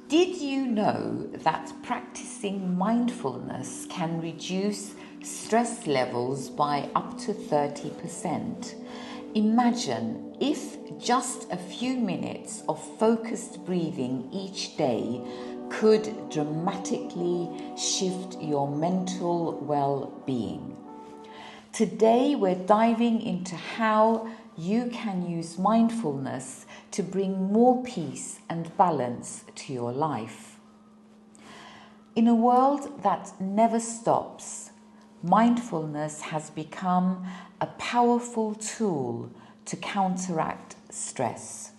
Did you know that practicing mindfulness can reduce stress levels by up to 30%? Imagine if just a few minutes of focused breathing each day could dramatically shift your mental well-being. Today we're diving into how you can use mindfulness to bring more peace and balance to your life. In a world that never stops, mindfulness has become a powerful tool to counteract stress.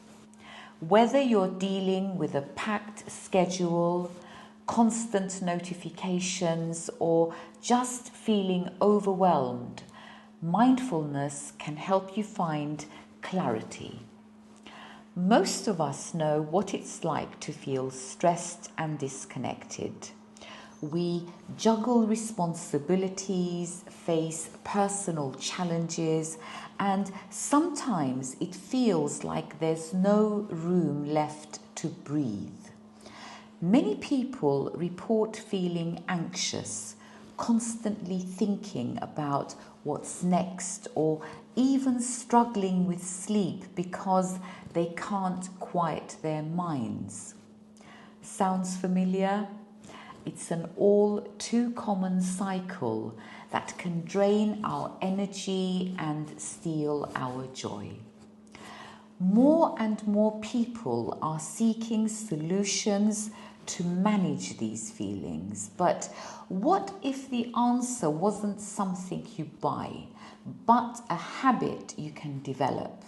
Whether you're dealing with a packed schedule, constant notifications, or just feeling overwhelmed, mindfulness can help you find clarity. Most of us know what it's like to feel stressed and disconnected. We juggle responsibilities, face personal challenges, and sometimes it feels like there's no room left to breathe. Many people report feeling anxious, constantly thinking about what's next, or even struggling with sleep because they can't quiet their minds. Sounds familiar? It's an all too common cycle that can drain our energy and steal our joy. More and more people are seeking solutions to manage these feelings. But what if the answer wasn't something you buy, but a habit you can develop?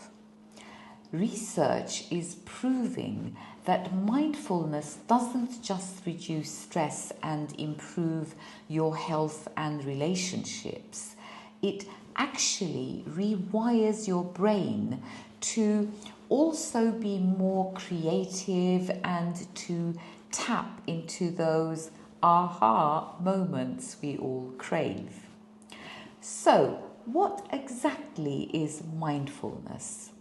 Research is proving that mindfulness doesn't just reduce stress and improve your health and relationships. It actually rewires your brain to also be more creative and to tap into those aha moments we all crave. So, what exactly is mindfulness?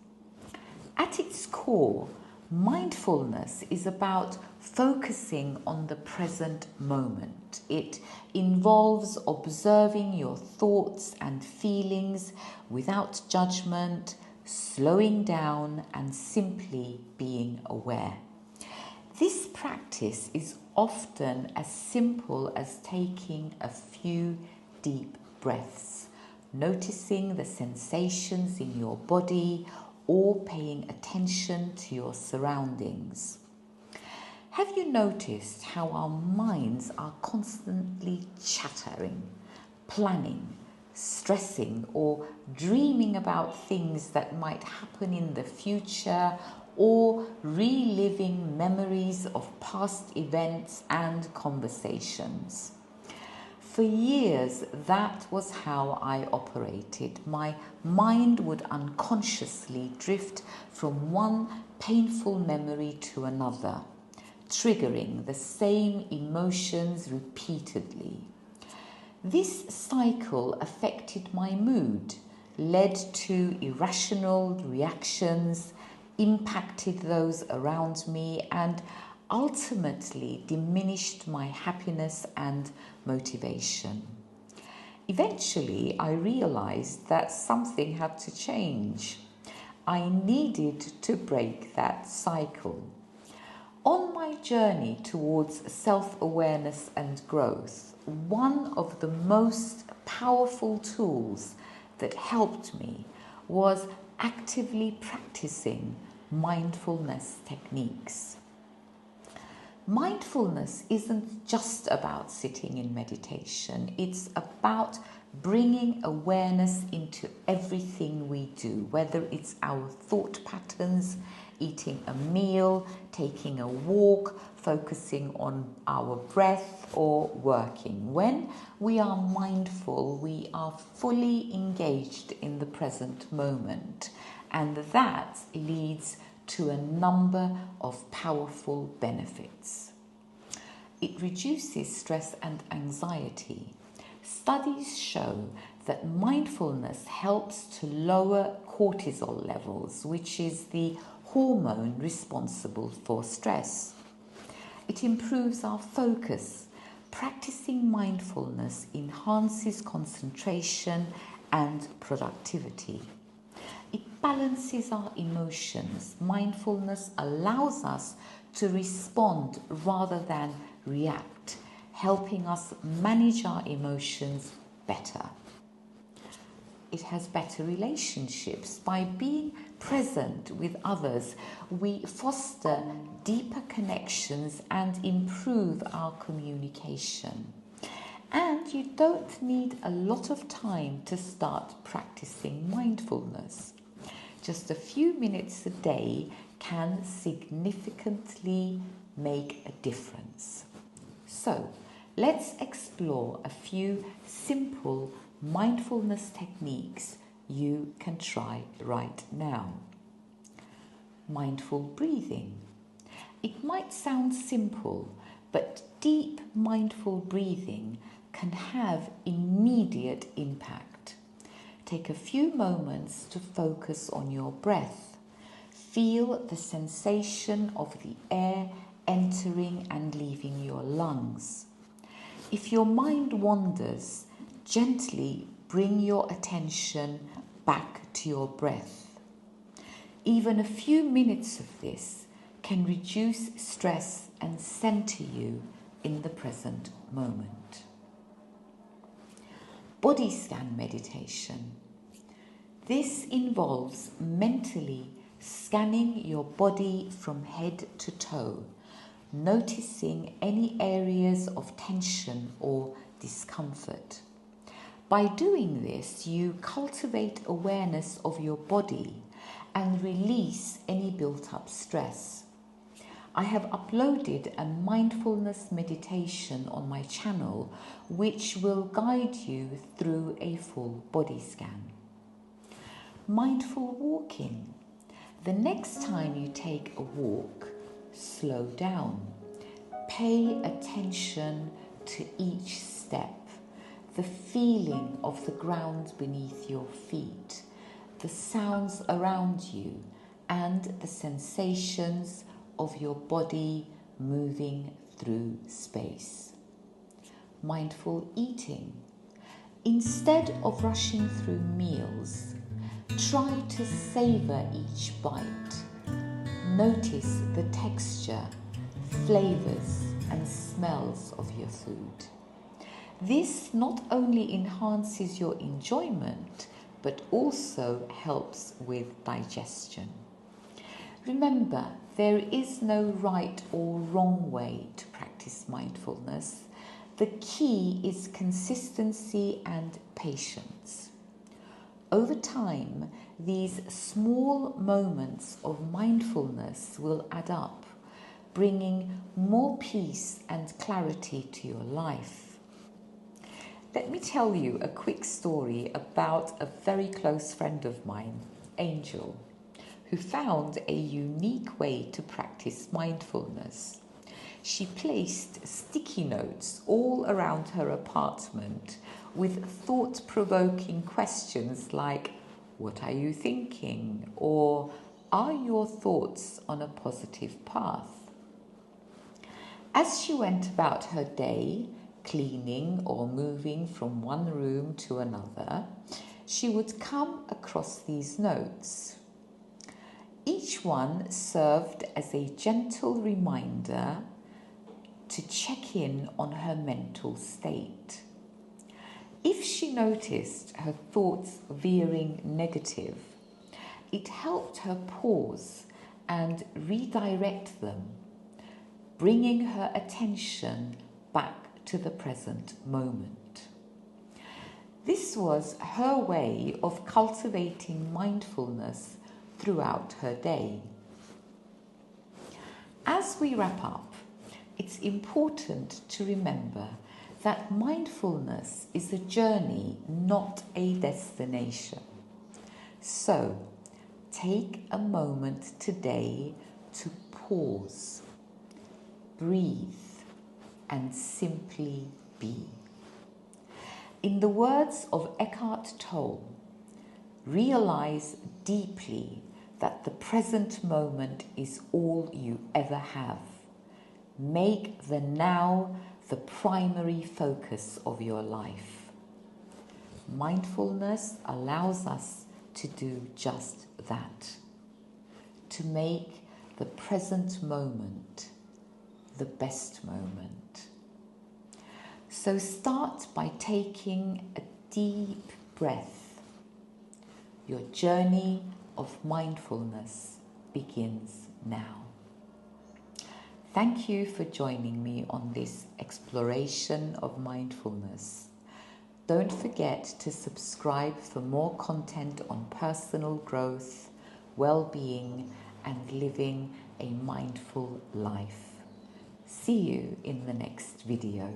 At its core, mindfulness is about focusing on the present moment. It involves observing your thoughts and feelings without judgment, slowing down, and simply being aware. This practice is often as simple as taking a few deep breaths, noticing the sensations in your body, or paying attention to your surroundings. Have you noticed how our minds are constantly chattering, planning, stressing, or dreaming about things that might happen in the future, or reliving memories of past events and conversations? For years, that was how I operated. My mind would unconsciously drift from one painful memory to another, triggering the same emotions repeatedly. This cycle affected my mood, led to irrational reactions, impacted those around me, and ultimately diminished my happiness and motivation. Eventually, I realized that something had to change. I needed to break that cycle. On my journey towards self-awareness and growth, one of the most powerful tools that helped me was actively practicing mindfulness techniques. Mindfulness isn't just about sitting in meditation. It's about bringing awareness into everything we do, whether it's our thought patterns, eating a meal, taking a walk, focusing on our breath, or working. When we are mindful, we are fully engaged in the present moment, and that leads to a number of powerful benefits. It reduces stress and anxiety. Studies show that mindfulness helps to lower cortisol levels, which is the hormone responsible for stress. It improves our focus. Practicing mindfulness enhances concentration and productivity. It balances our emotions. Mindfulness allows us to respond rather than react, helping us manage our emotions better. It has better relationships. By being present with others, we foster deeper connections and improve our communication. And you don't need a lot of time to start practicing mindfulness. Just a few minutes a day can significantly make a difference. So, let's explore a few simple mindfulness techniques you can try right now. Mindful breathing. It might sound simple, but deep mindful breathing can have immediate impact. Take a few moments to focus on your breath. Feel the sensation of the air entering and leaving your lungs. If your mind wanders, gently bring your attention back to your breath. Even a few minutes of this can reduce stress and center you in the present moment. Body scan meditation. This involves mentally scanning your body from head to toe, noticing any areas of tension or discomfort. By doing this, you cultivate awareness of your body and release any built-up stress. I have uploaded a mindfulness meditation on my channel which will guide you through a full body scan. Mindful walking. The next time you take a walk, slow down. Pay attention to each step, the feeling of the ground beneath your feet, the sounds around you, and the sensations of your body moving through space. Mindful eating. Instead of rushing through meals, try to savor each bite. Notice the texture, flavors, and smells of your food. This not only enhances your enjoyment, but also helps with digestion. Remember, there is no right or wrong way to practice mindfulness. The key is consistency and patience. Over time, these small moments of mindfulness will add up, bringing more peace and clarity to your life. Let me tell you a quick story about a very close friend of mine, Angel, who found a unique way to practice mindfulness. She placed sticky notes all around her apartment with thought-provoking questions like, "What are you thinking?" or "Are your thoughts on a positive path?" As she went about her day, cleaning or moving from one room to another, she would come across these notes. Each one served as a gentle reminder to check in on her mental state. If she noticed her thoughts veering negative, it helped her pause and redirect them, bringing her attention back to the present moment. This was her way of cultivating mindfulness throughout her day. As we wrap up, it's important to remember that mindfulness is a journey, not a destination. So, take a moment today to pause, breathe, and simply be. In the words of Eckhart Tolle, realize deeply that the present moment is all you ever have. Make the now the primary focus of your life. Mindfulness allows us to do just that, to make the present moment the best moment. So start by taking a deep breath. Your journey of mindfulness begins now. Thank you for joining me on this exploration of mindfulness. Don't forget to subscribe for more content on personal growth, well-being, and living a mindful life. See you in the next video.